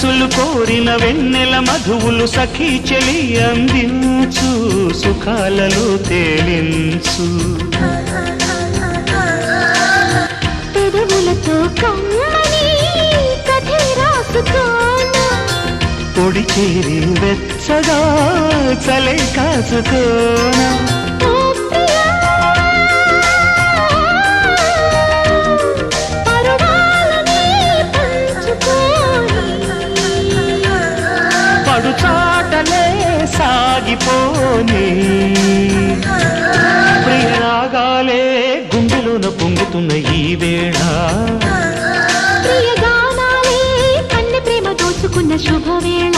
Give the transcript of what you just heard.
మనసులు కోరిన వెన్నెల మధువులు సఖీ చెలి అందించు సుఖాలలో తేలించు పెదవులతో కమ్మని కథే రాసుకోనా పొడి చేరి వెచ్చగా చలే కాసుకోనా చాటలే సాగిపోని ప్రియరాగాలే గుండెలోన పొంగుతున్న ఈ వేళ ప్రియగానాలే కన్నె ప్రేమ దోచుకున్న శుభవేళ